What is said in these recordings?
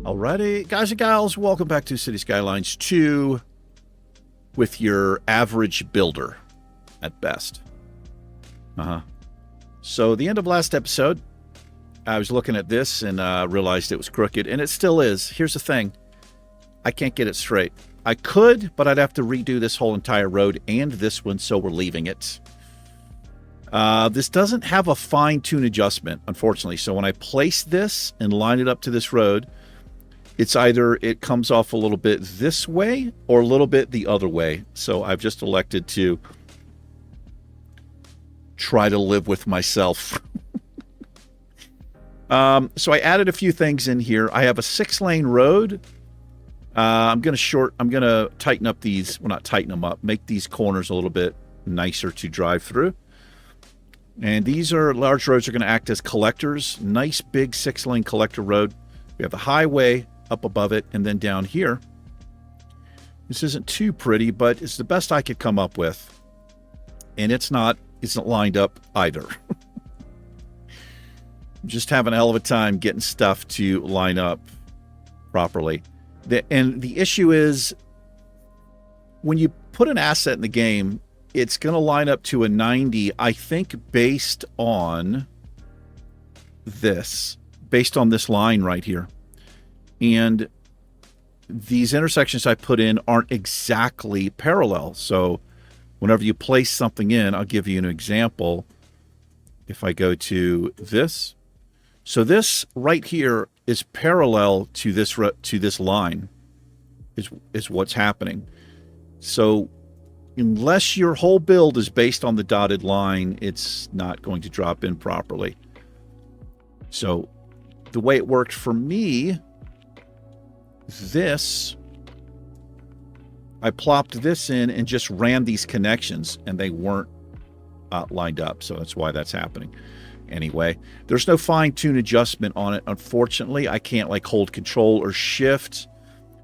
Alrighty, guys and gals, welcome back to Cities Skylines 2 with your average builder at best. So the end of last episode, I was looking at this and realized it was crooked, and it still is. Here's the thing. I can't get it straight. I could, but I'd have to redo this whole entire road and this one, so we're leaving it. This doesn't have a fine-tune adjustment, unfortunately. So when I place this and line it up to this road, it's either it comes off a little bit this way or a little bit the other way. So I've just elected to try to live with myself. So I added a few things in here. I have a 6-lane road. I'm going to tighten up these, well, not tighten them up, make these corners a little bit nicer to drive through. And these are large roads are going to act as collectors. Nice big 6-lane collector road. We have the highway up above it, and then down here. This isn't too pretty, but it's the best I could come up with. And it's not lined up either. I'm just having a hell of a time getting stuff to line up properly. And the issue is, when you put an asset in the game, it's going to line up to a 90, I think, based on this line right here. And these intersections I put in aren't exactly parallel. So whenever you place something in, I'll give you an example. If I go to this, so this right here is parallel to this line, is what's happening. So unless your whole build is based on the dotted line, it's not going to drop in properly. So the way it worked for me, I plopped this in and just ran these connections, and they weren't lined up. So that's why that's happening. Anyway, there's no fine-tune adjustment on it. Unfortunately, I can't like hold control or shift.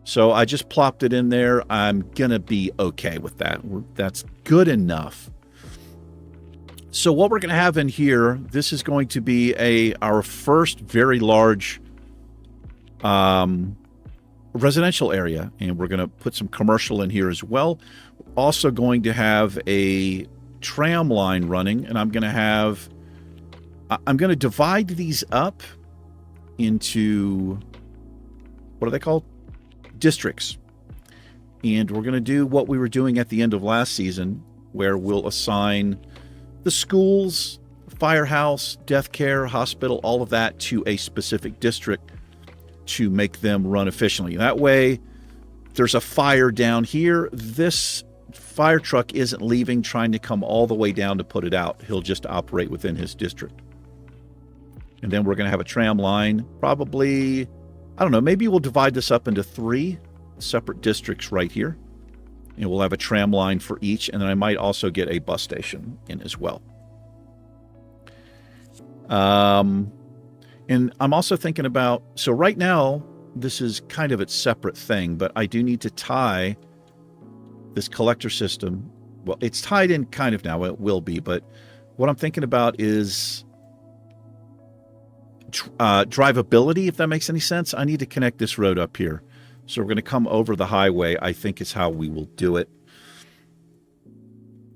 So I just plopped it in there. I'm going to be okay with that. That's good enough. So what we're going to have in here, this is going to be our first very large residential area, and we're going to put some commercial in here as well. Also going to have a tram line running, and I'm going to divide these up into, what are they called? Districts. And we're going to do what we were doing at the end of last season, where we'll assign the schools, firehouse, death care, hospital, all of that to a specific district to make them run efficiently. That way, there's a fire down here. This fire truck isn't leaving, trying to come all the way down to put it out. He'll just operate within his district. And then we're going to have a tram line, probably, I don't know, maybe we'll divide this up into 3 separate districts right here. And we'll have a tram line for each, and then I might also get a bus station in as well. And I'm also thinking about, so right now, this is kind of its separate thing, but I do need to tie this collector system. Well, it's tied in kind of now, it will be, but what I'm thinking about is drivability, if that makes any sense. I need to connect this road up here. So we're going to come over the highway, I think is how we will do it.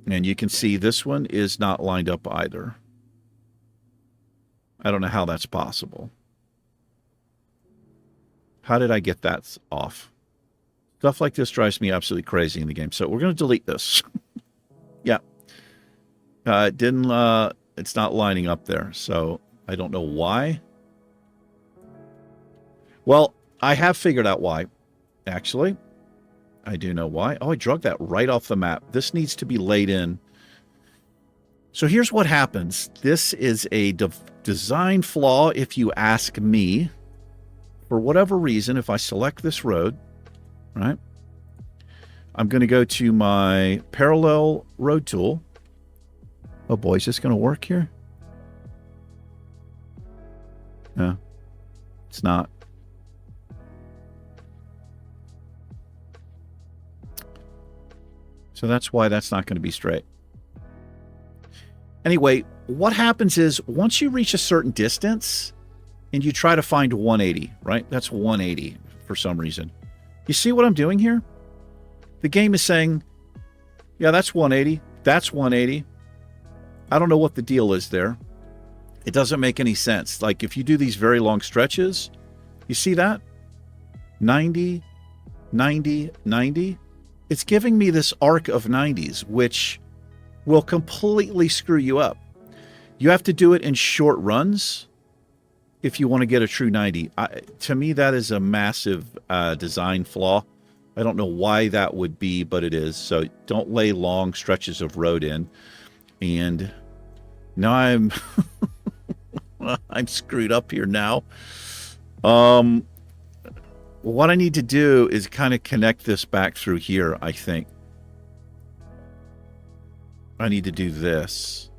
And you can see this one is not lined up either. I don't know how that's possible. How did I get that off? Stuff like this drives me absolutely crazy in the game. So we're going to delete this. Yeah. It's not lining up there. So I don't know why. Well, I have figured out why, actually. I do know why. Oh, I drug that right off the map. This needs to be laid in. So here's what happens. This is a design flaw, if you ask me. For whatever reason, if I select this road, right, I'm going to go to my parallel road tool. Oh boy, is this going to work here? No, it's not. So that's why that's not going to be straight. Anyway, what happens is once you reach a certain distance and you try to find 180, right? That's 180 for some reason. You see what I'm doing here? The game is saying, yeah, that's 180. That's 180. I don't know what the deal is there. It doesn't make any sense. Like if you do these very long stretches, you see that? 90, 90, 90. It's giving me this arc of 90s, which will completely screw you up. You have to do it in short runs if you want to get a true 90. To me, that is a massive design flaw. I don't know why that would be, but it is. So don't lay long stretches of road in. And now I'm I'm screwed up here now. What I need to do is kind of connect this back through here, I think. I need to do this.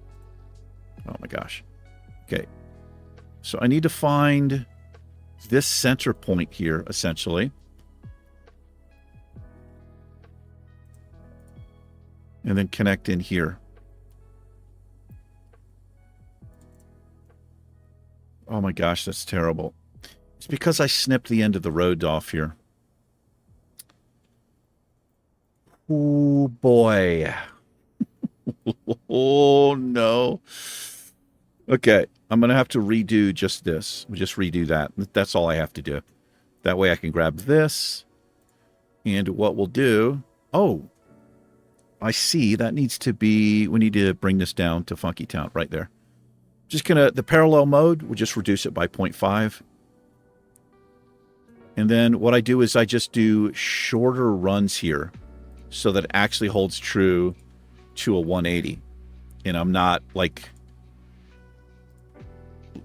Oh my gosh. Okay. So I need to find this center point here, essentially. And then connect in here. Oh my gosh, that's terrible. It's because I snipped the end of the road off here. Oh boy. Oh no. Okay, I'm going to have to redo just this. We'll just redo that. That's all I have to do. That way I can grab this. And what we'll do... Oh, I see. That needs to be... We need to bring this down to Funky Town right there. Just going to... The parallel mode, we'll just reduce it by 0.5. And then what I do is I just do shorter runs here so that it actually holds true to a 180. And I'm not like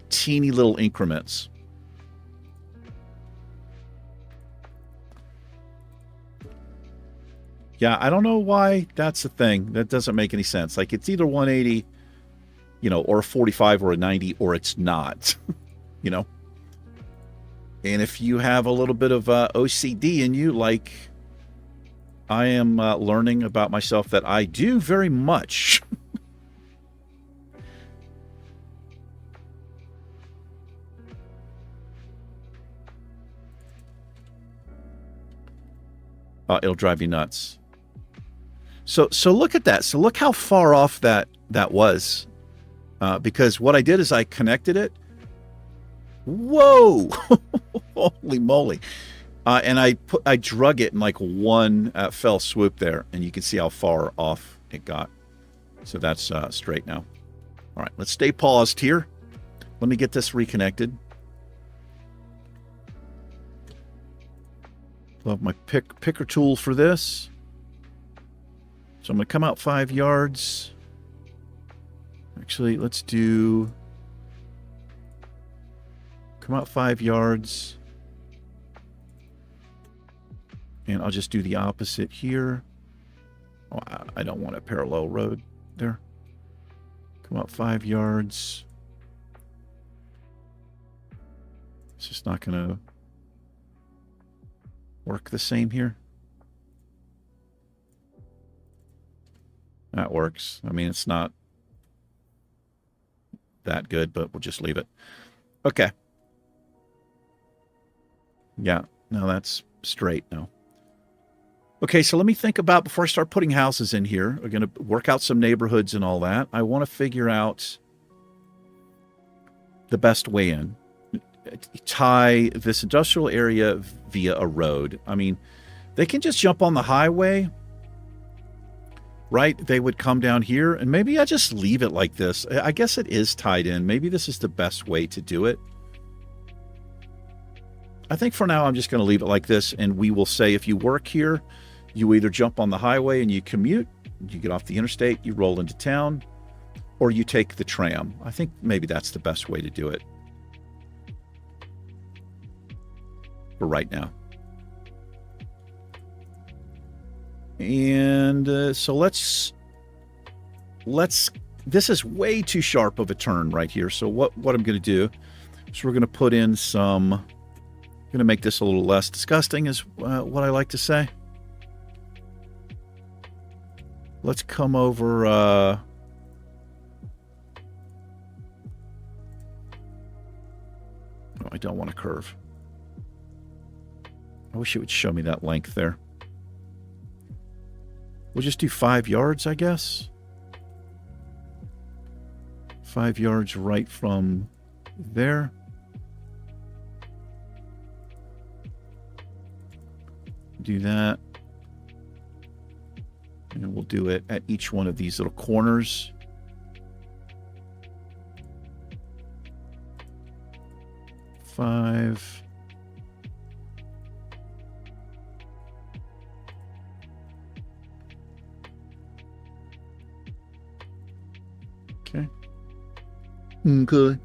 teeny little increments. Yeah, I don't know why that's a thing. That doesn't make any sense. Like it's either 180, you know, or a 45 or a 90, or it's not, you know. And if you have a little bit of OCD in you, like I am learning about myself that I do very much. It'll drive you nuts. So look at that. So look how far off that was. Because what I did is I connected it. Whoa! Holy moly. And I drug it in like one fell swoop there. And you can see how far off it got. So that's straight now. All right, let's stay paused here. Let me get this reconnected. Love my picker tool for this. So I'm going to come out 5 yards. Actually, let's do... Come out 5 yards. And I'll just do the opposite here. Oh, I don't want a parallel road there. Come out 5 yards. It's just not going to work the same here. That works. I mean, it's not that good, but we'll just leave it. Okay. Yeah, no, that's straight now. Okay, so let me think about, before I start putting houses in here, we're going to work out some neighborhoods and all that. I want to figure out the best way in. Tie this industrial area via a road. I mean, they can just jump on the highway, right? They would come down here, and maybe I just leave it like this. I guess it is tied in. Maybe this is the best way to do it. I think for now I'm just going to leave it like this, and we will say if you work here, You either jump on the highway and you commute, you get off the interstate, you roll into town, or you take the tram. I think maybe that's the best way to do it for right now. And so let's, this is way too sharp of a turn right here. So what I'm going to do is we're going to put in some, I'm going to make this a little less disgusting is what I like to say. Let's come over, oh, I don't want to curve. I wish it would show me that length there. We'll just do 5 yards, I guess. 5 yards right from there. Do that. And we'll do it at each one of these little corners. Five. Okay. Okay.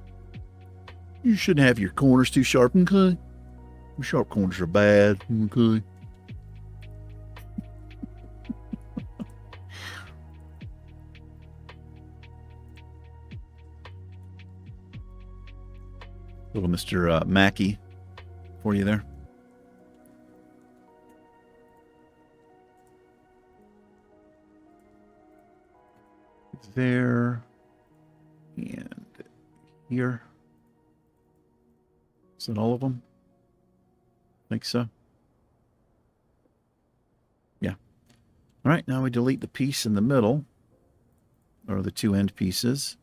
You shouldn't have your corners too sharp. Okay. Sharp corners are bad. Okay. Little Mr. Mackey for you there. There. And here. Is that all of them? I think so. Yeah. All right, now we delete the piece in the middle, or the two end pieces.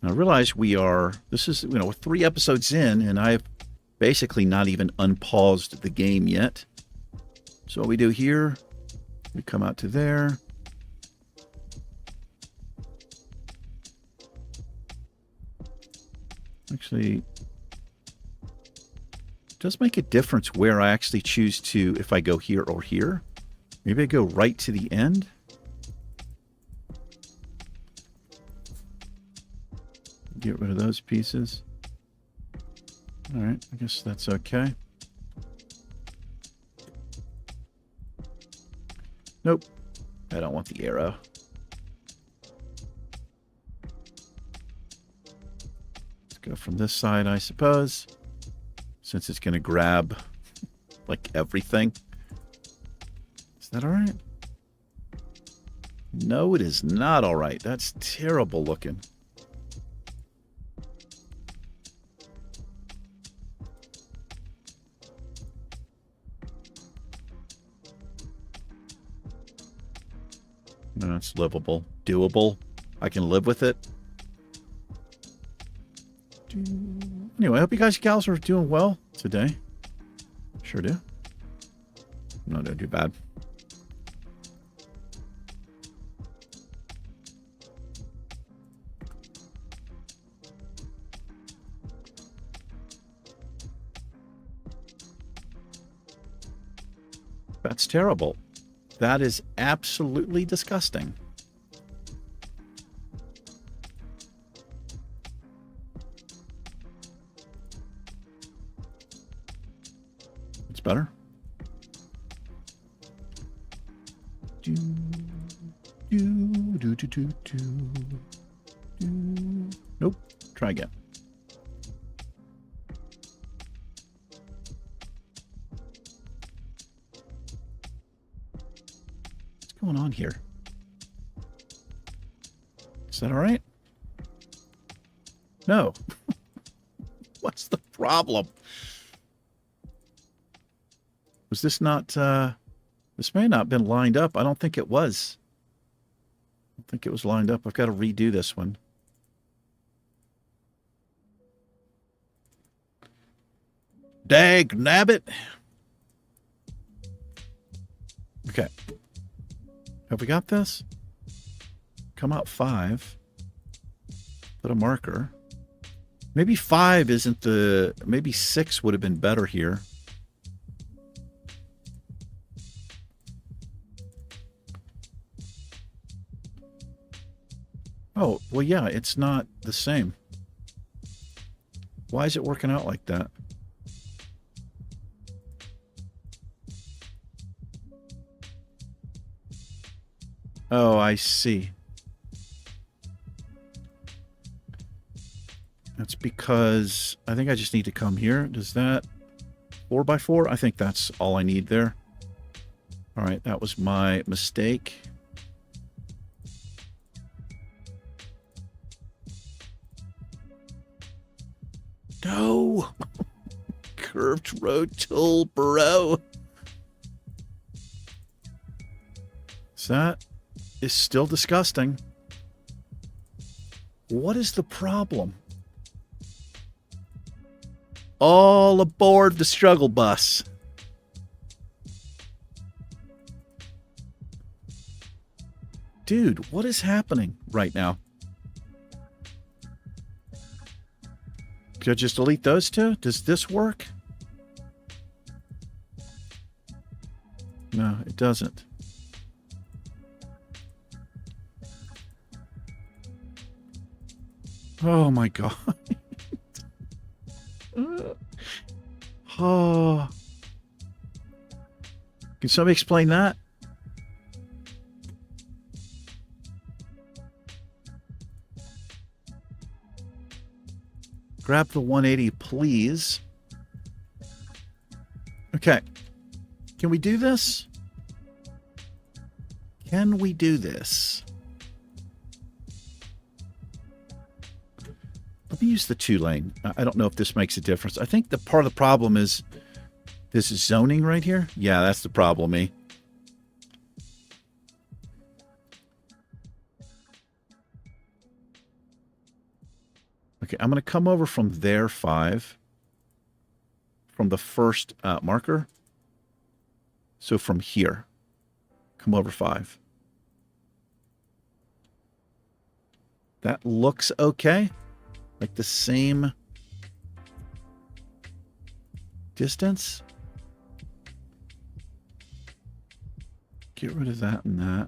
Now, I realize this is, we're 3 episodes in, and I've basically not even unpaused the game yet. So what we do here, we come out to there. Actually, it does make a difference where I actually choose to, if I go here or here. Maybe I go right to the end. Get rid of those pieces. All right, I guess that's okay. Nope, I don't want the arrow. Let's go from this side, I suppose, since it's going to grab like everything. Is that all right? No, it is not all right. That's terrible looking. No, it's livable. Doable. I can live with it. Anyway, I hope you guys and gals are doing well today. Sure do. No, don't do bad. That's terrible. That is absolutely disgusting. It's better. Nope. Try again. What's going on here? Is that all right? No. What's the problem? Was this not, this may not have been lined up. I don't think it was. I don't think it was lined up. I've got to redo this one. Dag nabbit. Okay. Have we got this? Come out 5. Put a marker. Maybe 5 isn't the... Maybe 6 would have been better here. Oh, well, yeah, it's not the same. Why is it working out like that? Oh, I see. That's because I think I just need to come here. Does that 4x4? I think that's all I need there. All right, that was my mistake. No! Curved road tool, bro. That is still disgusting. What is the problem? All aboard the struggle bus. Dude, what is happening right now? Could I just delete those two? Does this work? No, it doesn't. Oh my God. Oh. Can somebody explain that? Grab the 180, please. Okay. Can we do this? Can we do this? Let me use the 2-lane. I don't know if this makes a difference. I think the part of the problem is this zoning right here. Yeah, that's the problem, eh? Okay, I'm going to come over from there 5. From the first marker. So from here. Come over 5. That looks okay. Like the same distance. Get rid of that and that.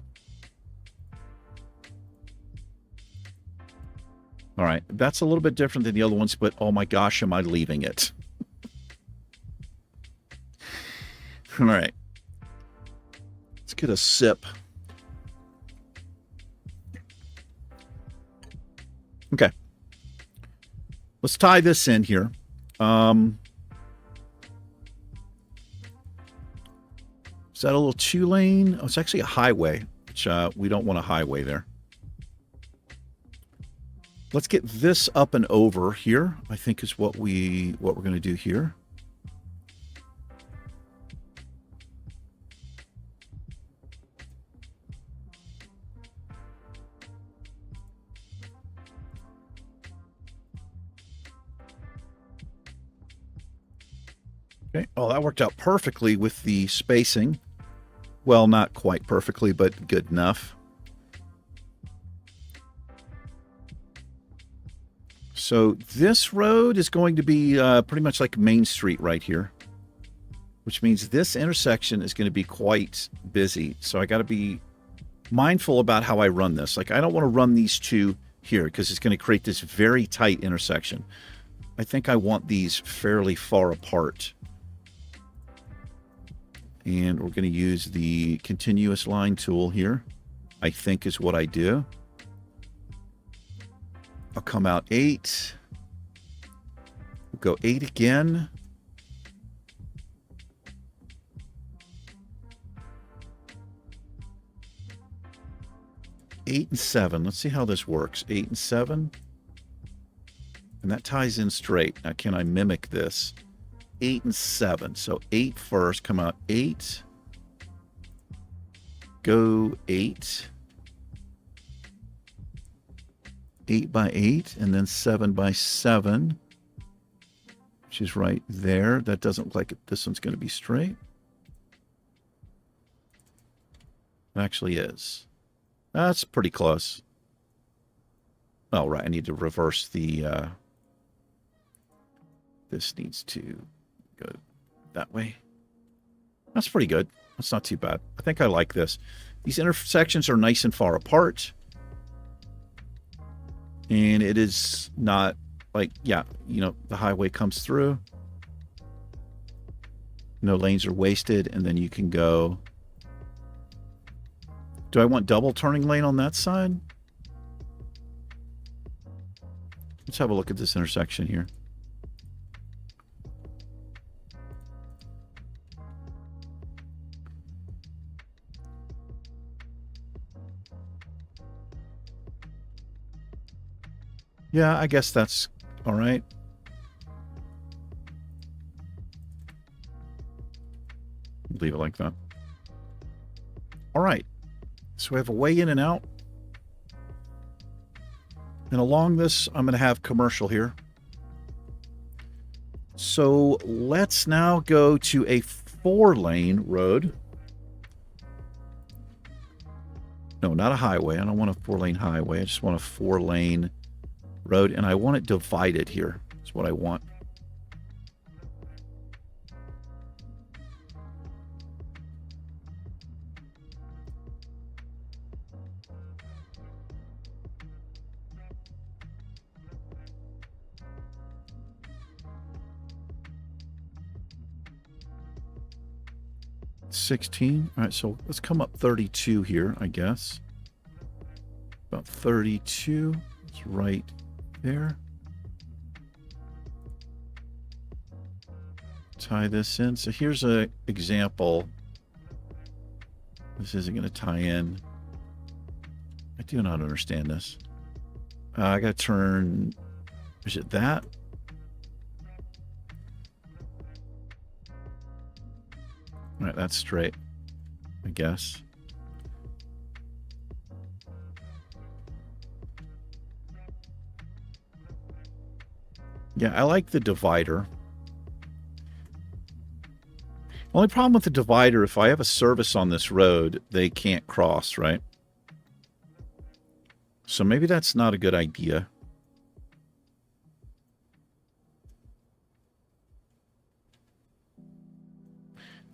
All right, that's a little bit different than the other ones, but oh my gosh, am I leaving it? All right. Let's get a sip. Okay. Let's tie this in here. Is that a little 2-lane? Oh, it's actually a highway, which we don't want a highway there. Let's get this up and over here, I think is what we're going to do here. Okay. Oh, that worked out perfectly with the spacing. Well, not quite perfectly, but good enough. So this road is going to be pretty much like Main Street right here, which means this intersection is going to be quite busy. So I got to be mindful about how I run this. Like, I don't want to run these two here because it's going to create this very tight intersection. I think I want these fairly far apart. And we're going to use the continuous line tool here, I think is what I do. I'll come out 8. We'll go 8 again. Eight and 7. Let's see how this works. 8 and 7. And that ties in straight. Now, can I mimic this? 8 and 7. So 8 first. Come out 8. Go 8. 8 by 8. And then 7 by 7. Which is right there. That doesn't look like it. This one's going to be straight. It actually is. That's pretty close. Oh, right. I need to reverse the... This needs to go that way. That's pretty good. That's not too bad. I think I like this. These intersections are nice and far apart. And it is not like, yeah, you know, the highway comes through. No lanes are wasted, and then you can go. Do I want double turning lane on that side? Let's have a look at this intersection here. Yeah, I guess that's all right. Leave it like that. All right. So we have a way in and out. And along this, I'm going to have commercial here. So let's now go to a 4-lane road. No, not a highway. I don't want a 4-lane highway. I just want a 4-lane road, and I want it divided here. That's what I want. $16. All right, so let's come up 32 here, I guess. About 32. It's right there. Tie this in. So here's an example. This isn't going to tie in. I do not understand this. I got to turn. Is it that? All right, that's straight, I guess. Yeah, I like the divider. Only problem with the divider, if I have a service on this road, they can't cross, right? So maybe that's not a good idea.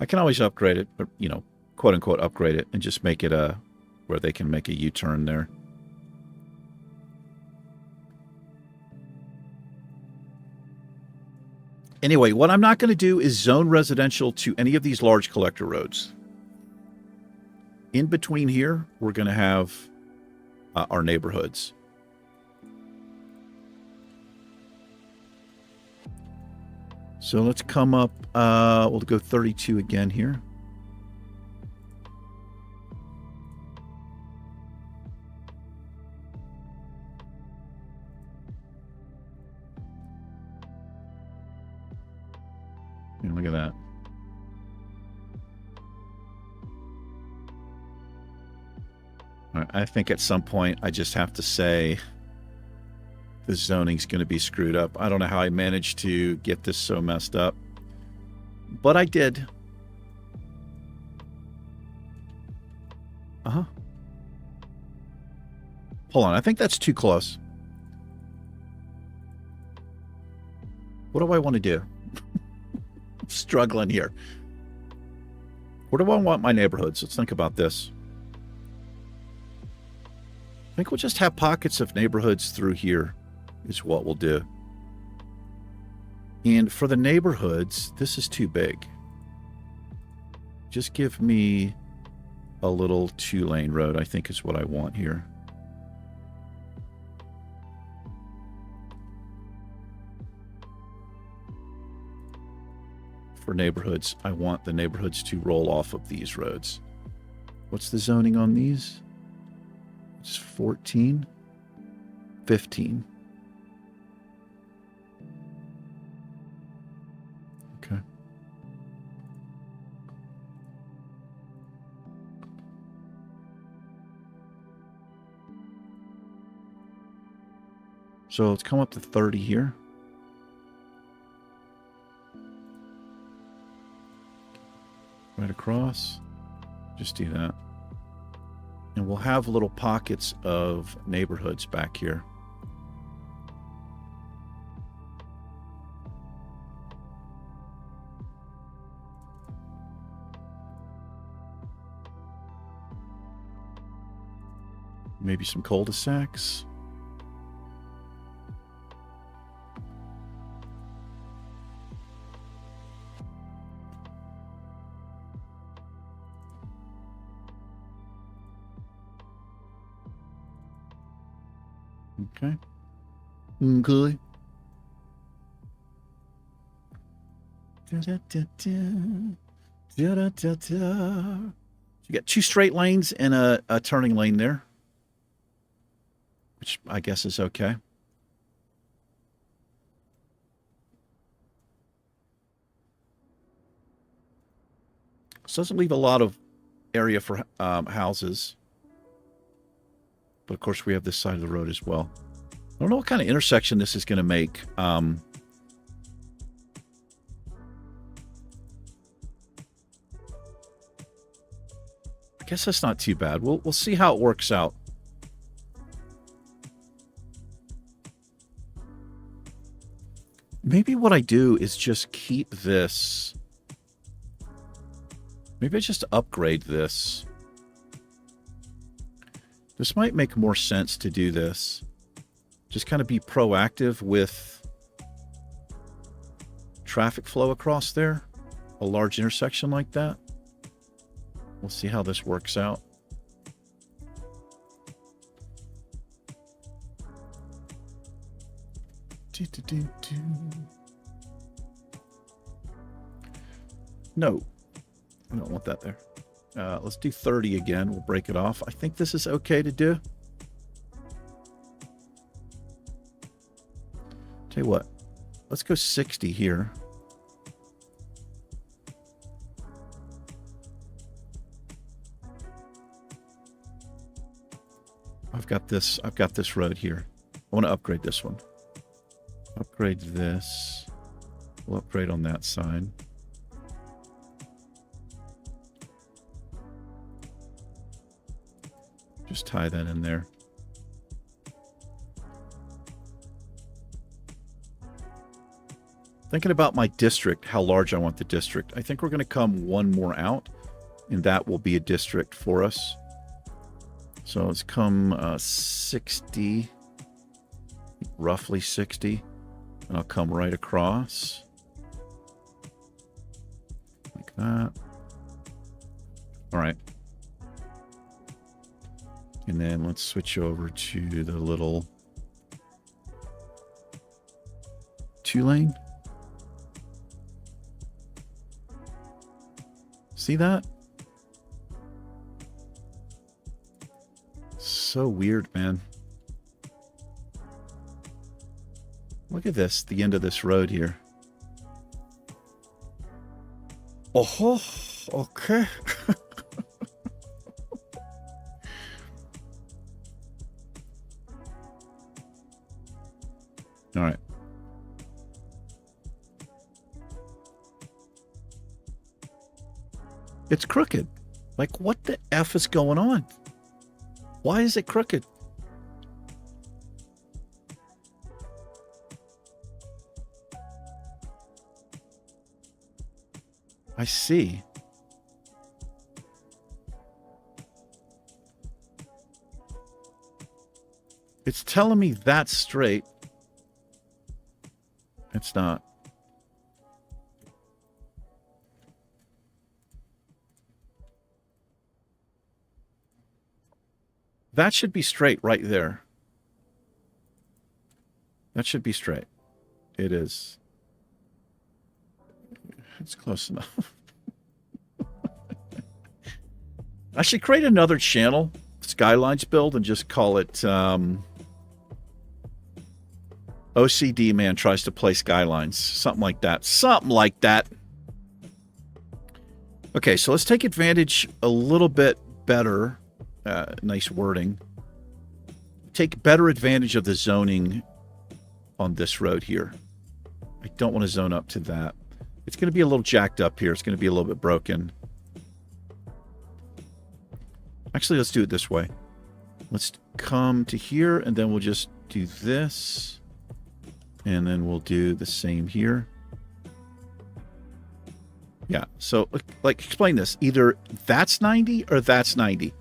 I can always upgrade it, or, you know, quote unquote upgrade it, and just make it where they can make a U-turn there. Anyway, what I'm not going to do is zone residential to any of these large collector roads. In between here, we're going to have our neighborhoods. So let's come up, we'll go 32 again here. Yeah, look at that. All right, I think at some point I just have to say the zoning's going to be screwed up. I don't know how I managed to get this so messed up, but I did. Uh-huh. Hold on, I think that's too close. What do I want to do? I'm struggling here. Where do I want my neighborhoods? Let's think about this. I think we'll just have pockets of neighborhoods through here is what we'll do. And for the neighborhoods, this is too big. Just give me a little 2-lane road, I think is what I want here. For neighborhoods, I want the neighborhoods to roll off of these roads. What's the zoning on these? It's 14, 15. Okay. So let's come up to 30 here. Right across. Just do that. And we'll have little pockets of neighborhoods back here. Maybe some cul-de-sacs. Okay. Okay. You got 2 straight lanes and a turning lane there, which I guess is okay. This doesn't leave a lot of area for houses. But of course, we have this side of the road as well. I don't know what kind of intersection this is going to make. I guess that's not too bad. We'll see how it works out. Maybe what I do is just keep this. Maybe I just upgrade this. This might make more sense to do this. Just kind of be proactive with traffic flow across there. A large intersection like that. We'll see how this works out. No, I don't want that there. Let's do 30 again. We'll break it off. I think this is okay to do. Tell you what, let's go 60 here. I've got this road here. I want to upgrade this one. Upgrade this. We'll upgrade on that side. Just tie that in there. Thinking about my district, how large I want the district. I think we're going to come one more out, and that will be a district for us. So let's come 60, roughly 60, and I'll come right across. Like that. All right. And then let's switch over to the little 2-lane. See that? So weird, man. Look at this, the end of this road here. Oh, okay. All right. It's crooked. Like, what the F is going on? Why is it crooked? I see. It's telling me that's straight. It's not. That should be straight right there. That should be straight. It is. It's close enough. I should create another channel, Skylines build, and just call it OCD Man Tries to Play Skylines. Something like that. Something like that. Okay, so let's take advantage a little bit better. Nice wording. Take better advantage of the zoning on this road here. I don't want to zone up to that. It's going to be a little jacked up here. It's going to be a little bit broken. Actually, let's do it this way. Let's come to here, and then we'll just do this. And then we'll do the same here. Yeah, so, like, explain this. Either that's 90 or that's 90.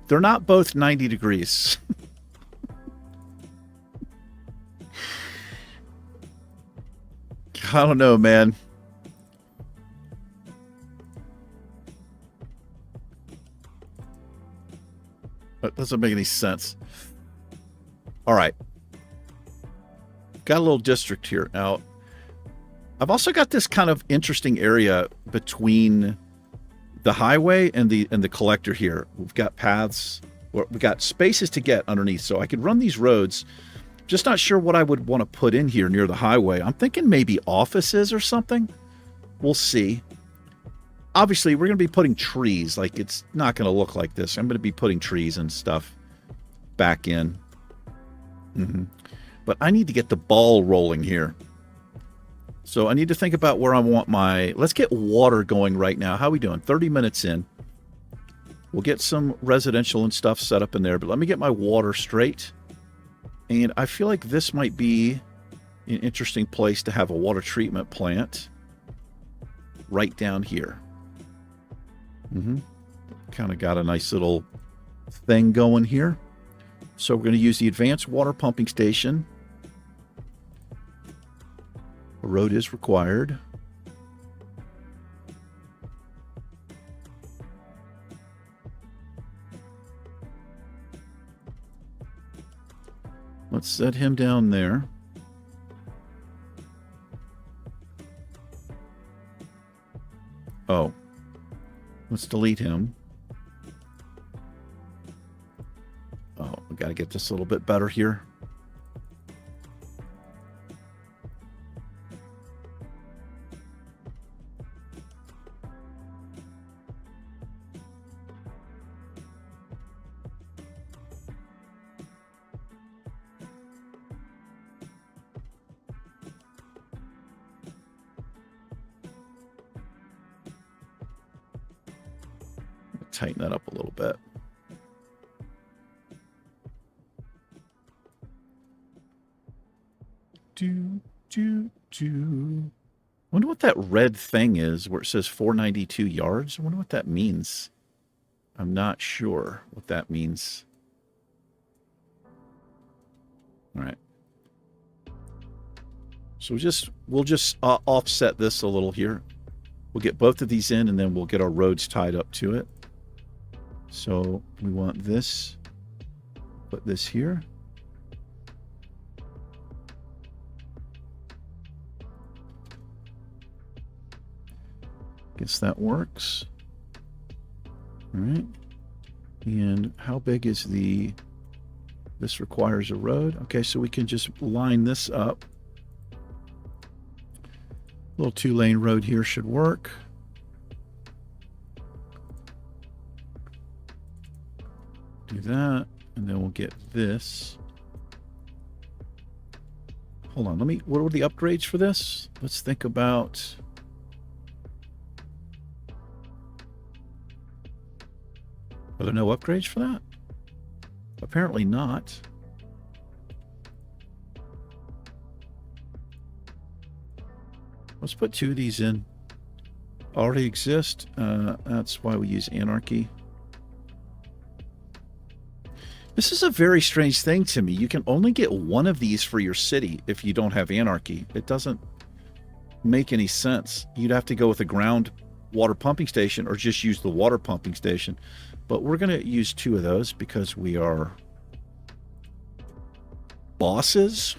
They're not both 90 degrees. I don't know, man. That doesn't make any sense. All right. Got a little district here. Now, I've also got this kind of interesting area between the highway and the collector here. We've got paths. We've got spaces to get underneath, so I could run these roads. Just not sure what I would want to put in here near the highway. I'm thinking maybe offices or something. We'll see. Obviously, we're going to be putting trees. Like, it's not going to look like this. I'm going to be putting trees and stuff back in. But I need to get the ball rolling here. So I need to think about where I want my... Let's get water going right now. How are we doing? 30 minutes in. We'll get some residential and stuff set up in there. But let me get my water straight. And I feel like this might be an interesting place to have a water treatment plant. Right down here. Kind of got a nice little thing going here. So we're going to use the advanced water pumping station. A road is required. Let's set him down there. Oh. Let's delete him. Oh, we got to get this a little bit better here. Tighten that up a little bit. Wonder what that red thing is where it says 492 yards. I wonder what that means. I'm not sure what that means. All right. So we'll just offset this a little here. We'll get both of these in, and then we'll get our roads tied up to it. So we want this, put this here. Guess that works. All right. And how big is this requires a road. Okay, so we can just line this up. Little 2-lane road here should work. Do that, and then we'll get this. Hold on, what were the upgrades for this? Let's think about... Are there no upgrades for that? Apparently not. Let's put 2 of these in. Already exist. That's why we use Anarchy. This is a very strange thing to me. You can only get 1 of these for your city if you don't have Anarchy. It doesn't make any sense. You'd have to go with a ground water pumping station or just use the water pumping station. But we're going to use 2 of those because we are bosses.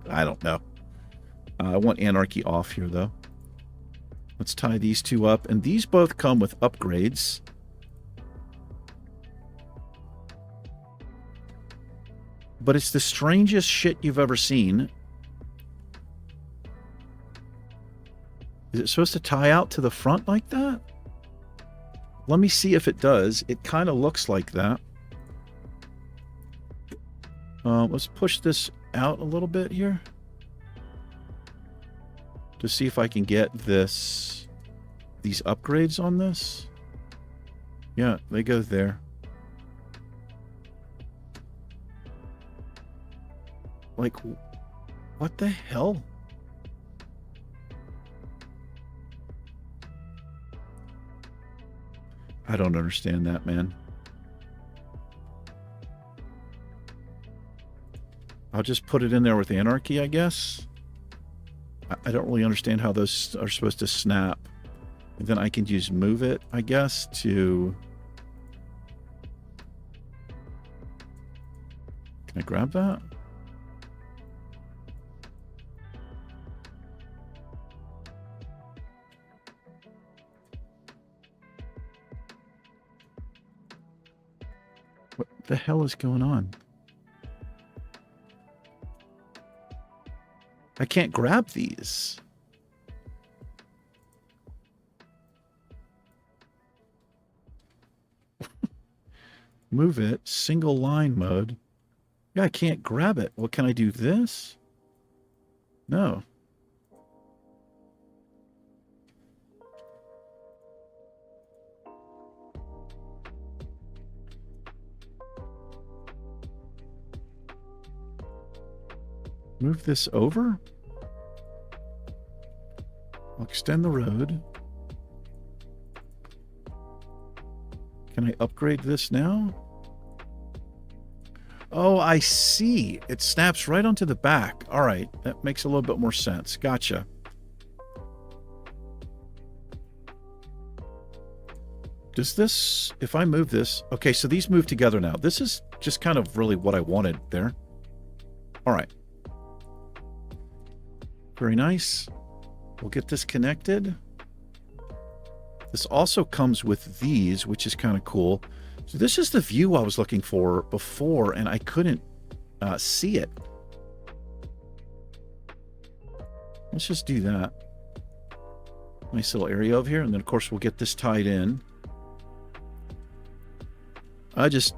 I don't know. I want Anarchy off here, though. Let's tie these 2 up. And these both come with upgrades. But it's the strangest shit you've ever seen. Is it supposed to tie out to the front like that? Let me see if it does. It kind of looks like that. Let's push this out a little bit here. To see if I can get these upgrades on this. Yeah, they go there. Like, what the hell? I don't understand that, man. I'll just put it in there with Anarchy, I guess. I don't really understand how those are supposed to snap. And then I can use move it, I guess, to... Can I grab that? What the hell is going on? I can't grab these. Move it, single line mode. Yeah, I can't grab it. Well, can I do this? No. Move this over. I'll extend the road. Can I upgrade this now? Oh, I see. It snaps right onto the back. All right. That makes a little bit more sense. Gotcha. Does this, if I move this, okay, so these move together now. This is just kind of really what I wanted there. All right. Very nice. We'll get this connected. This also comes with these, which is kind of cool. So this is the view I was looking for before, and I couldn't see it. Let's just do that. Nice little area over here, and then of course we'll get this tied in. I just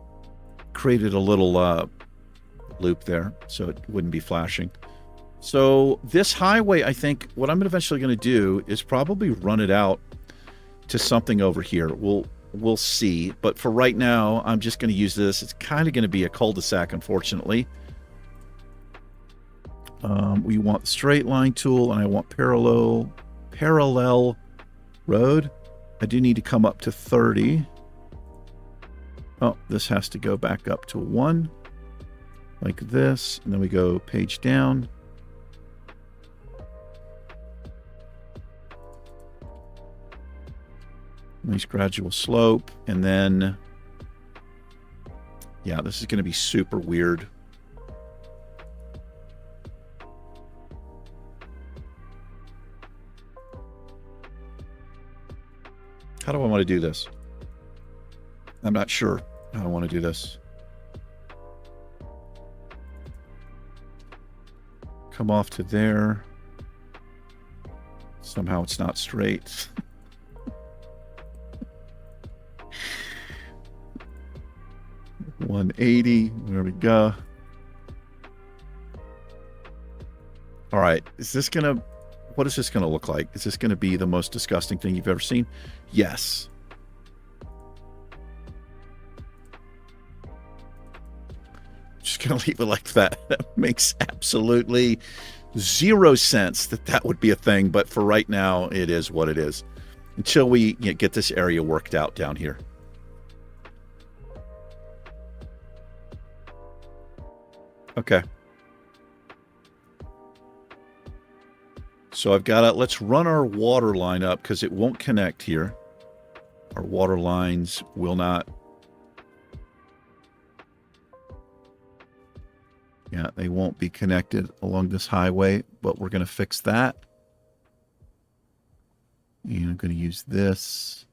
created a little loop there so it wouldn't be flashing. So this highway, I think what I'm eventually going to do is probably run it out to something over here. We'll see. But for right now, I'm just going to use this. It's kind of going to be a cul-de-sac, unfortunately. We want the straight line tool, and I want parallel road. I do need to come up to 30. Oh, this has to go back up to 1. Like this. And then we go page down. Nice gradual slope. And then, yeah, this is going to be super weird. How do I want to do this? I'm not sure how I want to do this. Come off to there. Somehow it's not straight. $180. There we go. All right. Is this going to... What is this going to look like? Is this going to be the most disgusting thing you've ever seen? Yes. Just going to leave it like that. That makes absolutely zero sense that that would be a thing. But for right now, it is what it is. Until we get this area worked out down here. Okay. So I've got to, let's run our water line up because it won't connect here. Our water lines will not. Yeah, they won't be connected along this highway, but we're going to fix that. And I'm going to use this.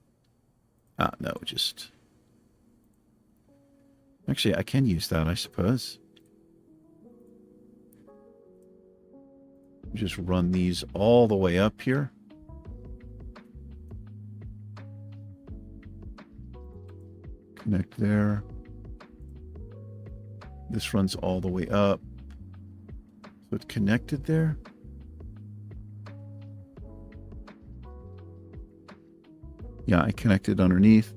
No, just. Actually, I can use that, I suppose. Just run these all the way up here. Connect there. This runs all the way up. So it's connected there. Yeah, I connected underneath.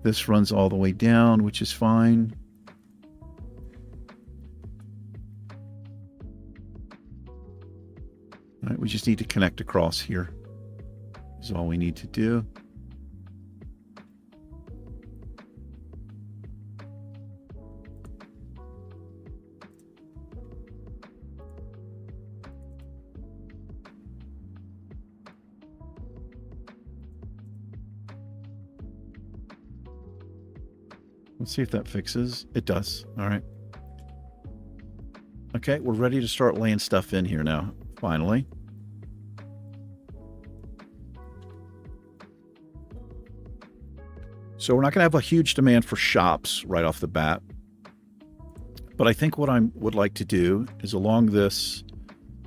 This runs all the way down, which is fine. All right, we just need to connect across here. Is all we need to do. Let's see if that fixes. It does. All right. Okay, we're ready to start laying stuff in here now, finally. So we're not going to have a huge demand for shops right off the bat. But I think what I would like to do is along this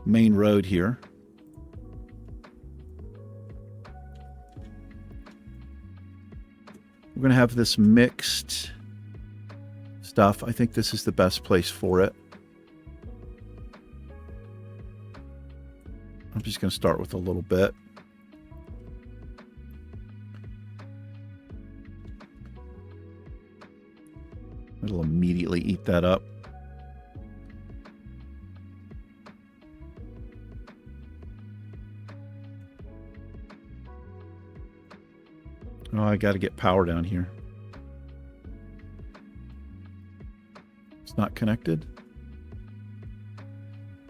main road here, we're going to have this mixed stuff. I think this is the best place for it. I'm just going to start with a little bit. It'll immediately eat that up. Oh, I got to get power down here. It's not connected?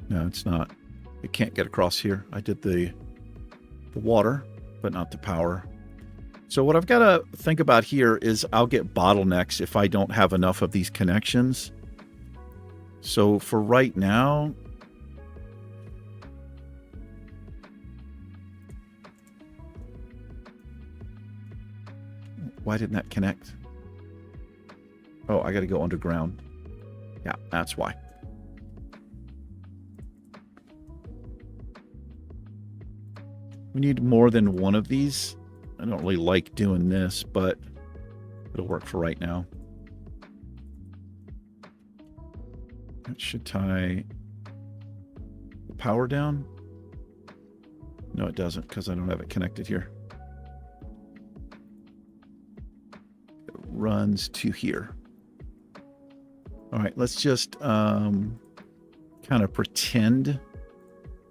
No, it's not. It can't get across here. I did the water, but not the power. So what I've got to think about here is I'll get bottlenecks if I don't have enough of these connections. So for right now, why didn't that connect? Oh, I got to go underground. Yeah, that's why. We need more than one of these. I don't really like doing this, but it'll work for right now. That should tie the power down. No, it doesn't, because I don't have it connected here. It runs to here. All right, let's just kind of pretend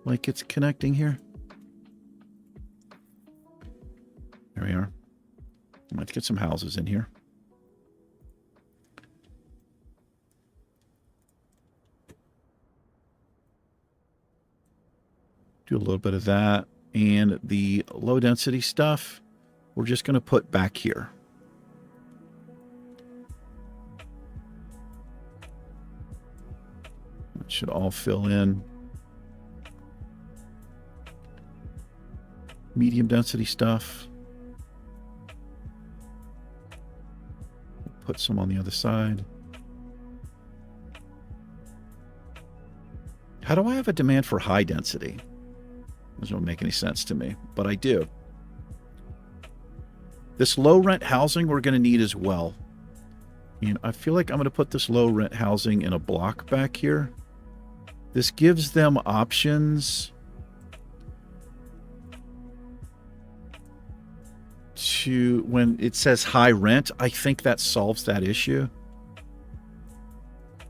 like it's connecting here. There we are. Let's get some houses in here. Do a little bit of that. And the low density stuff, we're just going to put back here. It should all fill in. Medium density stuff. Put some on the other side. How do I have a demand for high density? Doesn't make any sense to me, but I do. This low rent housing we're going to need as well. And I feel like I'm going to put this low rent housing in a block back here. This gives them options to, when it says high rent, I think that solves that issue.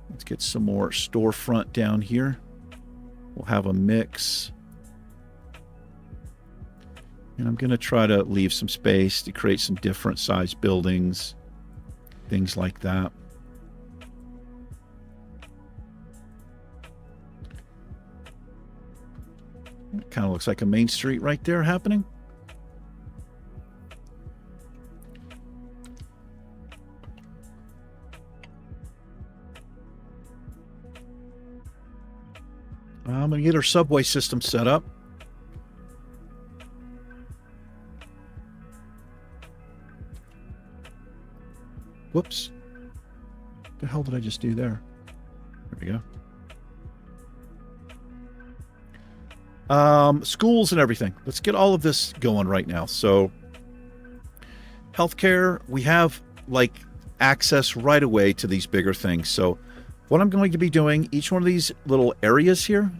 Let's get some more storefront down here. We'll have a mix. And I'm going to try to leave some space to create some different size buildings, things like that. It kind of looks like a main street right there happening. I'm going to get our subway system set up. Whoops. What the hell did I just do there? There we go. Schools and everything. Let's get all of this going right now. So, healthcare, we have like access right away to these bigger things. So, what I'm going to be doing, each one of these little areas here,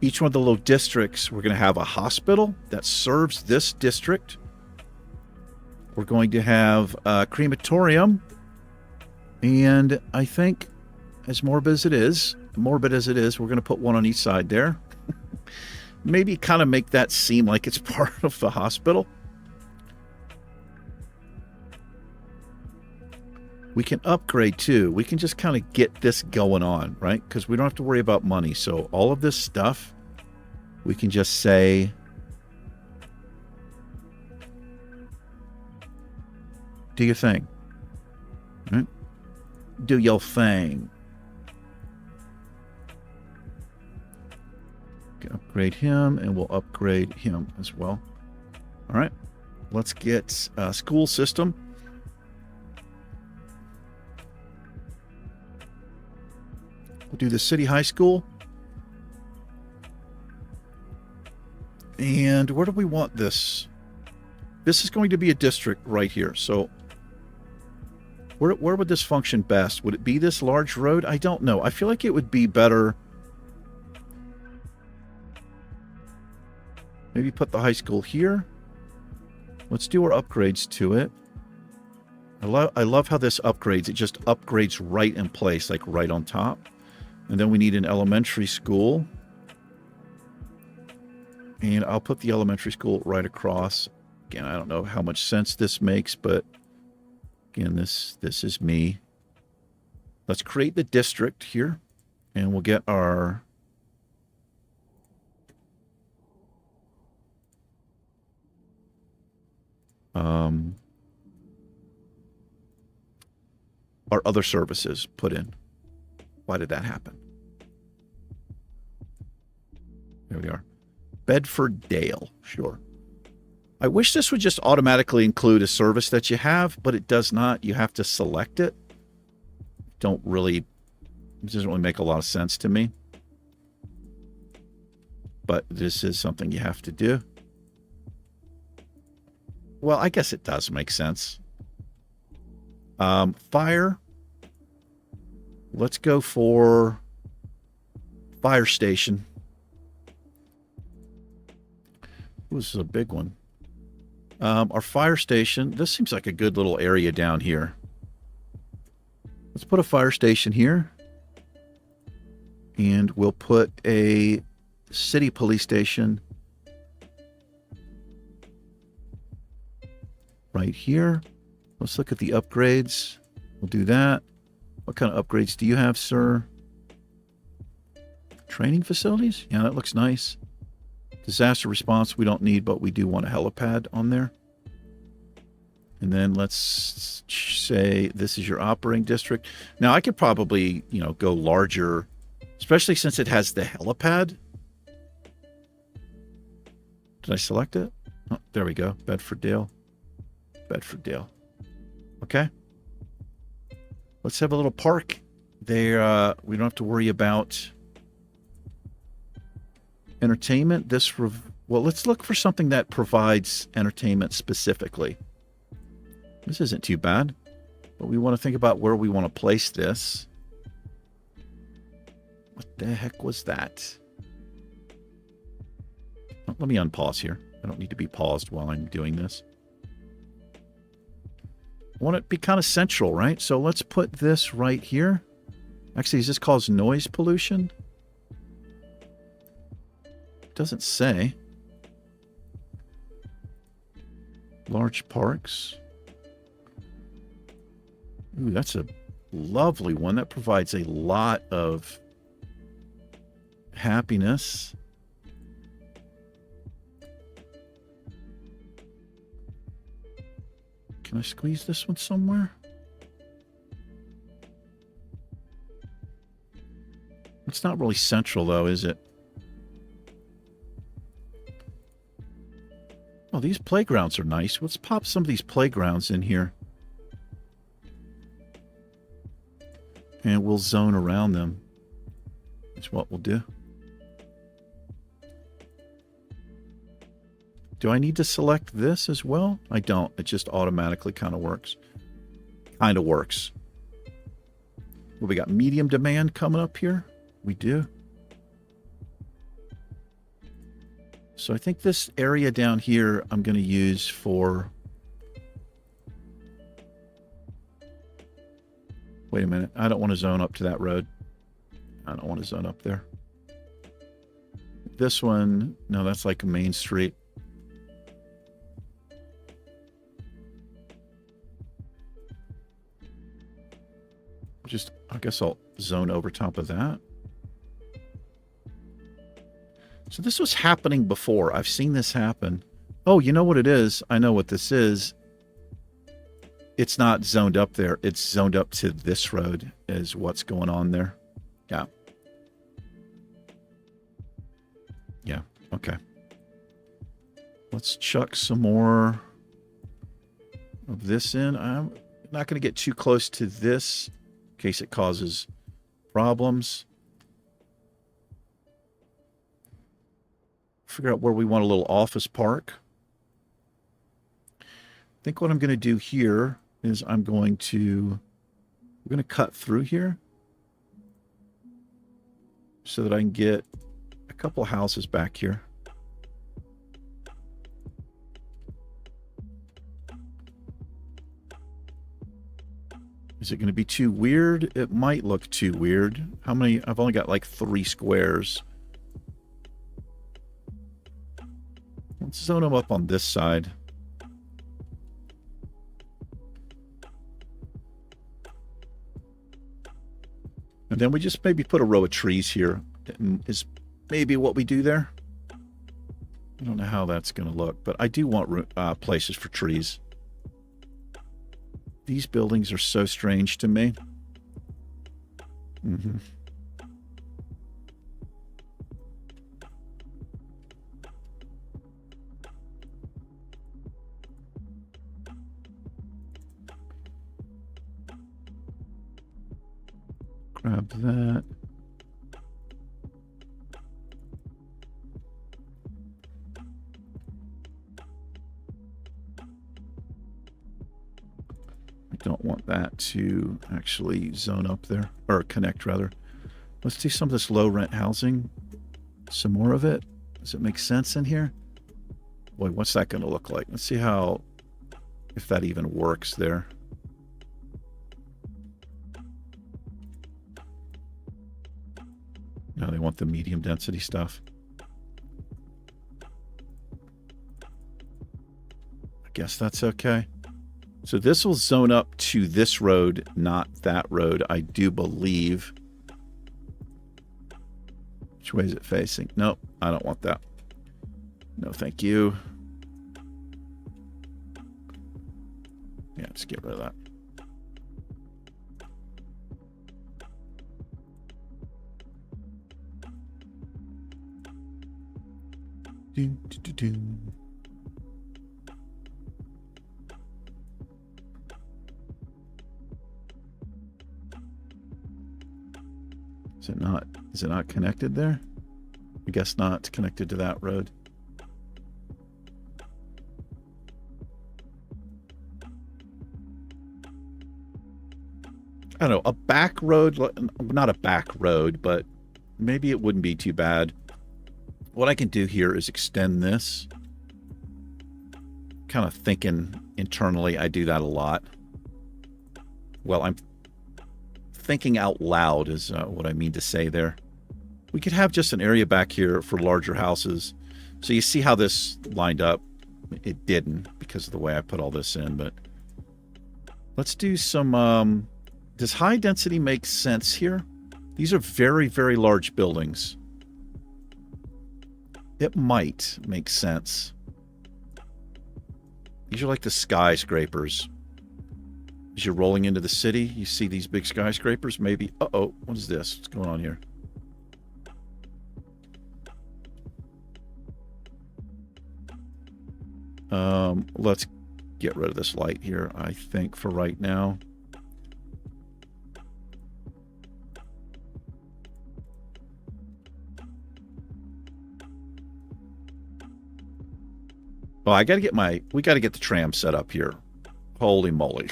each one of the little districts, we're going to have a hospital that serves this district. We're going to have a crematorium. And I think, as morbid as it is, we're going to put one on each side there. Maybe kind of make that seem like it's part of the hospital. We can upgrade too. We can just kind of get this going on, right? Because we don't have to worry about money. So all of this stuff, we can just say, do your thing. Do your thing. Upgrade him, and we'll upgrade him as well. All right. Let's get school system. We'll do the city high school. And where do we want this? This is going to be a district right here. So where would this function best? Would it be this large road? I don't know. I feel like it would be better. Maybe put the high school here. Let's do our upgrades to it. I love how this upgrades. It just upgrades right in place, like right on top. And then we need an elementary school. And I'll put the elementary school right across. Again, I don't know how much sense this makes, but again, this is me. Let's create the district here, and we'll get our other services put in. Why did that happen? There we are. Bedford Dale, sure. I wish this would just automatically include a service that you have, but it does not. You have to select it. It doesn't really make a lot of sense to me. But this is something you have to do. Well, I guess it does make sense. Fire. Let's go for fire station. Ooh, this is a big one. Our fire station. This seems like a good little area down here. Let's put a fire station here. And we'll put a city police station right here. Let's look at the upgrades. We'll do that. What kind of upgrades do you have, sir? Training facilities? Yeah, that looks nice. Disaster response we don't need, but we do want a helipad on there. And then let's say this is your operating district. Now, I could probably, go larger, especially since it has the helipad. Did I select it? Oh, there we go. Bedford Dale. Bedford Dale. Okay. Let's have a little park there. We don't have to worry about entertainment. Well, let's look for something that provides entertainment specifically. This isn't too bad, but we want to think about where we want to place this. What the heck was that? Oh, let me unpause here. I don't need to be paused while I'm doing this. I want it to be kind of central, right? So let's put this right here. Actually, does this cause noise pollution? It doesn't say. Large parks. Ooh, that's a lovely one. That provides a lot of happiness. Can I squeeze this one somewhere? It's not really central, though, is it? Oh, these playgrounds are nice. Let's pop some of these playgrounds in here. And we'll zone around them. That's what we'll do. Do I need to select this as well? I don't. It just automatically kind of works. Kind of works. Well, we got medium demand coming up here. We do. So I think this area down here I'm going to use for... Wait a minute. I don't want to zone up to that road. I don't want to zone up there. This one, no, that's like a main street. I guess I'll zone over top of that. So this was happening before. I've seen this happen. Oh, you know what it is? I know what this is. it's not zoned up there. It's zoned up to this road is what's going on there. Yeah. Yeah. Okay. Let's chuck some more of this in. I'm not going to get too close to this in case it causes problems. Figure out where we want a little office park. I think what I'm going to do here is we're going to cut through here so that I can get a couple houses back here. Is it going to be too weird? It might look too weird. How many? I've only got like 3 squares. Let's zone them up on this side. And then we just maybe put a row of trees here. Is maybe what we do there. I don't know how that's going to look, but I do want places for trees. These buildings are so strange to me. Mm-hmm. Grab that. I don't want that to actually zone up there, or connect rather. Let's do some of this low rent housing. Some more of it. Does it make sense in here? Boy, what's that going to look like? Let's see if that even works there. No, they want the medium density stuff. I guess that's okay. So this will zone up to this road, not that road, I do believe. Which way is it facing? Nope, I don't want that. No, thank you. Yeah, just get rid of that. Is it not connected there? I guess not. It's connected to that road. I don't know, a back road, not a back road, but maybe it wouldn't be too bad. What I can do here is extend this. Kind of thinking internally, I do that a lot. Well, I'm thinking out loud is what I mean to say there. We could have just an area back here for larger houses. So you see how this lined up? It didn't because of the way I put all this in, but let's do some... does high density make sense here? These are very, very large buildings. It might make sense. These are like the skyscrapers. As you're rolling into the city, you see these big skyscrapers, maybe. Uh-oh, what is this? What's going on here? Let's get rid of this light here, I think, for right now. Well, we got to get the tram set up here. Holy moly.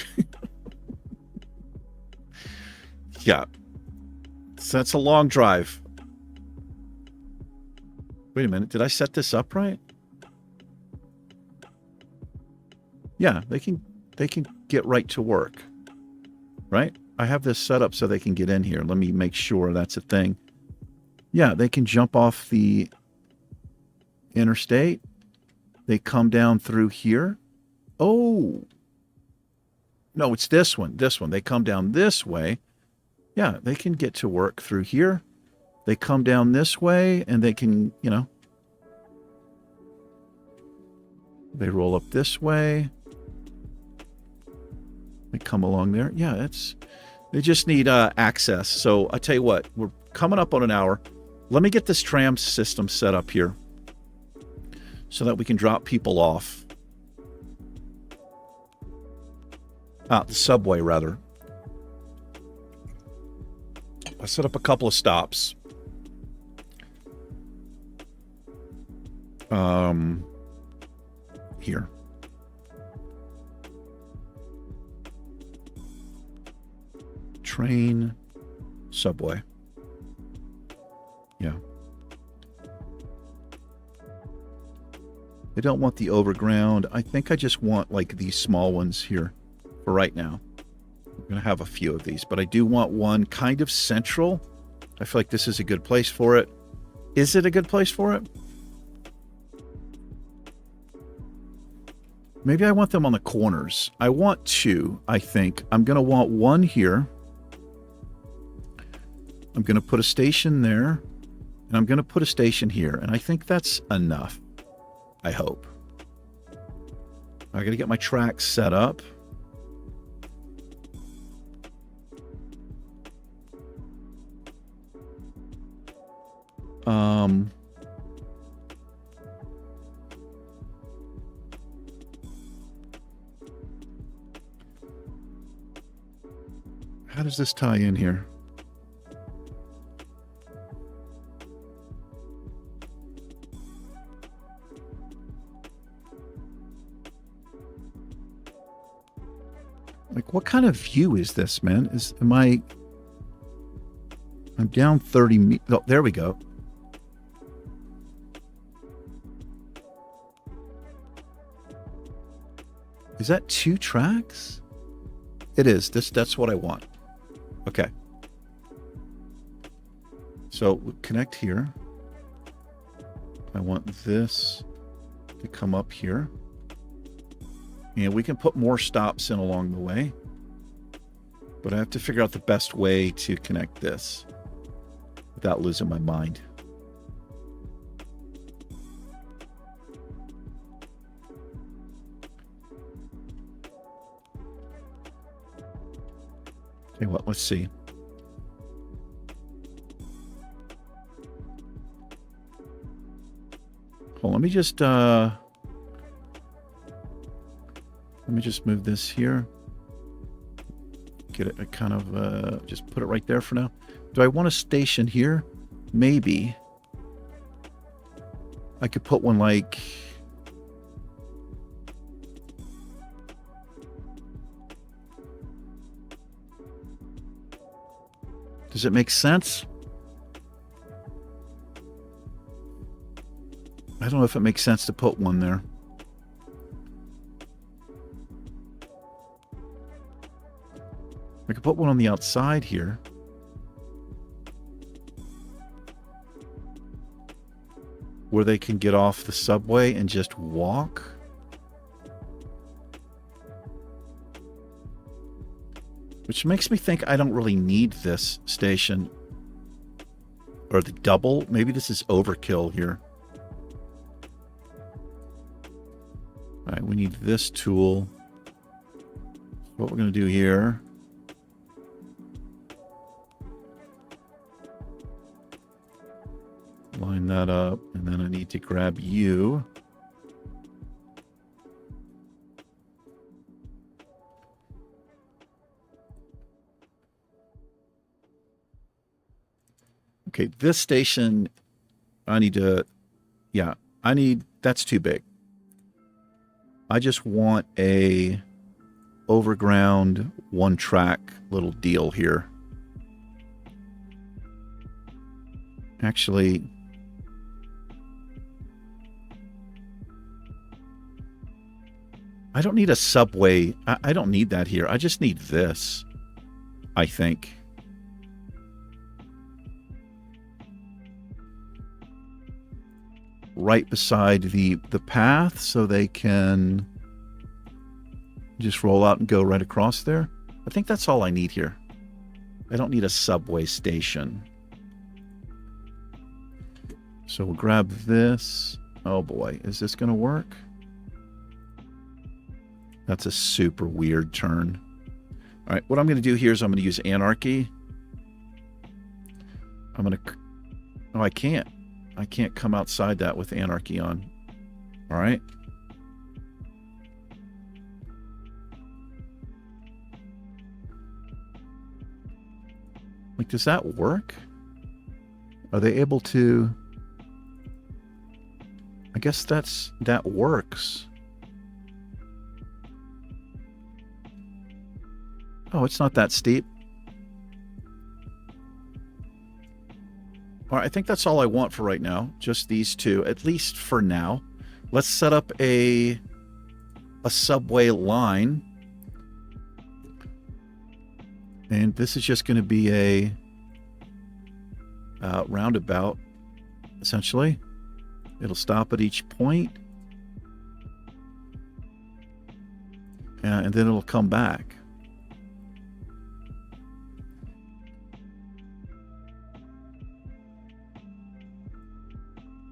Yeah. So that's a long drive. Wait a minute. Did I set this up right? Yeah, they can get right to work. Right? I have this set up so they can get in here. Let me make sure that's a thing. Yeah, they can jump off the interstate. They come down through here. Oh. No, it's this one. This one. They come down this way. Yeah, they can get to work through here. They come down this way, and they can, you know. They roll up this way. They come along there. Yeah, they just need access. So I tell you what, we're coming up on an hour. Let me get this tram system set up here so that we can drop people off. The subway, rather. I set up a couple of stops. Here. Train, subway. Yeah. I don't want the overground. I think I just want like these small ones here for right now. I'm going to have a few of these, but I do want one kind of central. I feel like this is a good place for it. Is it a good place for it? Maybe I want them on the corners. I want two, I think. I'm going to want one here. I'm going to put a station there. And I'm going to put a station here. And I think that's enough. I hope. I got to get my tracks set up. How does this tie in here? Like, what kind of view is this, man? I'm down 30 meters. Oh, there we go. Is that 2 tracks? It is. That's what I want. Okay. So we'll connect here. I want this to come up here. And we can put more stops in along the way. But I have to figure out the best way to connect this without losing my mind. Okay, well, let's see. Well, let me just move this here. Get it, kind of just put it right there for now. Do I want a station here? Maybe. I could put one like... Does it make sense? I don't know if it makes sense to put one there. I could put one on the outside here. Where they can get off the subway and just walk. Which makes me think I don't really need this station. Or the double. Maybe this is overkill here. Alright, we need this tool. What we're going to do here. Line that up, and then I need to grab you. Okay, this station, I need to, yeah, that's too big. I just want a overground, one track little deal here. Actually, I don't need a subway. I don't need that here. I just need this, I think. Right beside the path so they can just roll out and go right across there. I think that's all I need here. I don't need a subway station. So we'll grab this. Oh boy, is this going to work? That's a super weird turn. All right, what I'm going to do here is I'm going to use Anarchy. I'm going to... Oh, I can't. I can't come outside that with Anarchy on. All right. Like, does that work? Are they able to... I guess that works. Oh, it's not that steep. All right, I think that's all I want for right now. Just these two, at least for now. Let's set up a subway line. And this is just going to be a roundabout, essentially. It'll stop at each point. And then it'll come back.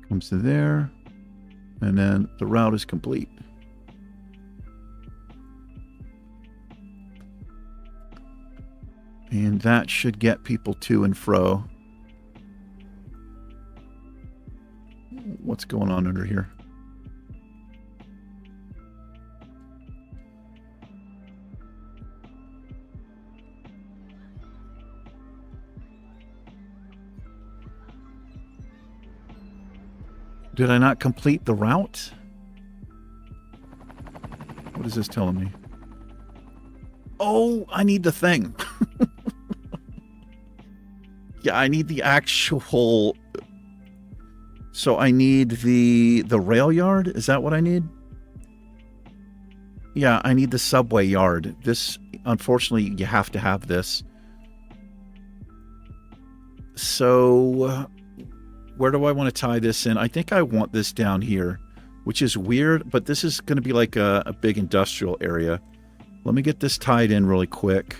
Comes to there. And then the route is complete. And that should get people to and fro. What's going on under here? Did I not complete the route? What is this telling me? Oh, I need the thing. Yeah, I need the actual... So I need the rail yard? Is that what I need? Yeah, I need the subway yard. This, unfortunately, you have to have this. So, where do I want to tie this in? I think I want this down here, which is weird, but this is going to be like a big industrial area. Let me get this tied in really quick.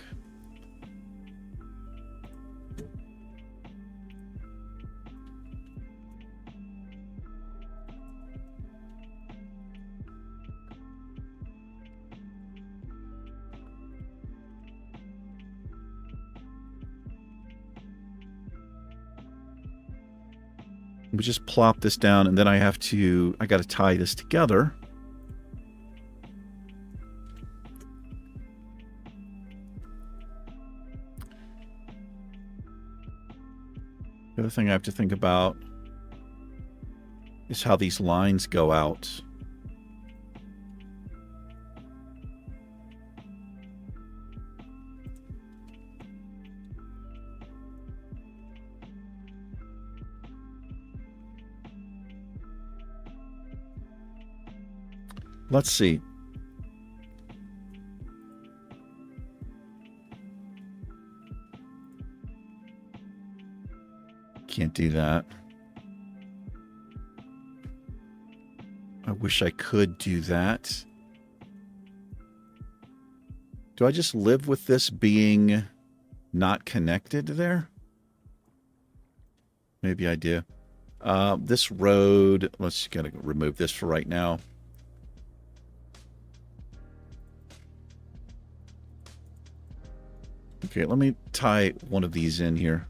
We just plop this down, and then I got to tie this together. The other thing I have to think about is how these lines go out. Let's see. Can't do that. I wish I could do that. Do I just live with this being not connected there? Maybe I do. This road, let's gotta remove this for right now. Okay, let me tie one of these in here.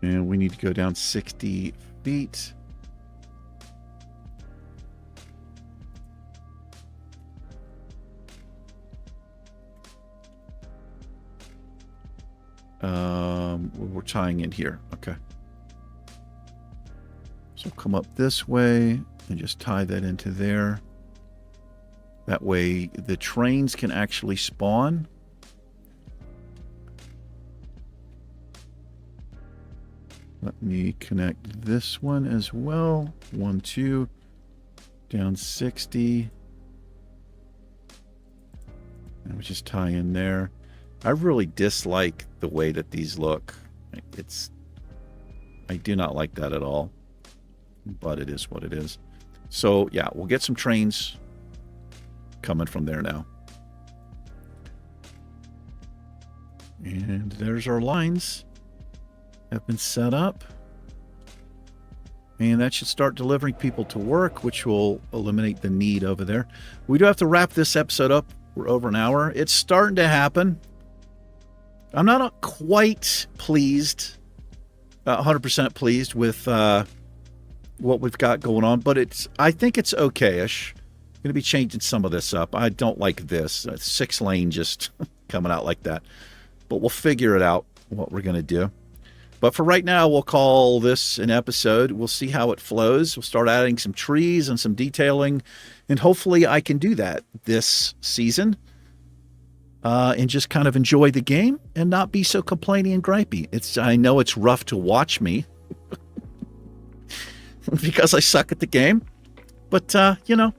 And we need to go down 60 feet. We're tying in here. Okay. So come up this way and just tie that into there. That way the trains can actually spawn. Let me connect this one as well. 1, 2, down 60. And we just tie in there. I really dislike the way that these look. I do not like that at all, but it is what it is. So yeah, we'll get some trains coming from there now. And there's our lines. Have been set up. And that should start delivering people to work, which will eliminate the need over there. We do have to wrap this episode up. We're over an hour. It's starting to happen. I'm not quite pleased, 100% pleased with what we've got going on, but I think it's okay-ish. I'm going to be changing some of this up. I don't like this. 6-lane just coming out like that. But we'll figure it out, what we're going to do. But for right now, we'll call this an episode. We'll see how it flows. We'll start adding some trees and some detailing. And hopefully I can do that this season. And just kind of enjoy the game and not be so complaining and gripey. I know it's rough to watch me because I suck at the game. But, you know,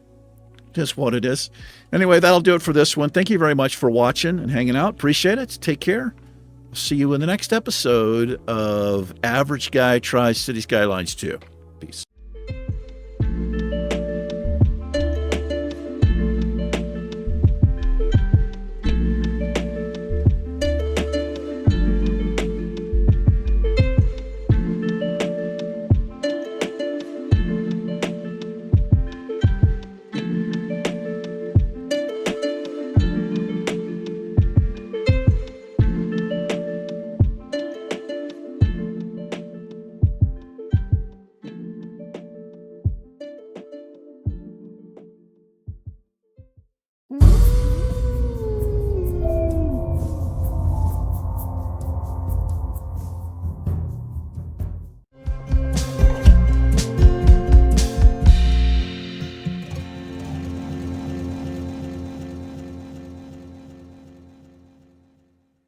just what it is. Anyway, that'll do it for this one. Thank you very much for watching and hanging out. Appreciate it. Take care. See you in the next episode of Average Guy Tries Cities Skylines 2.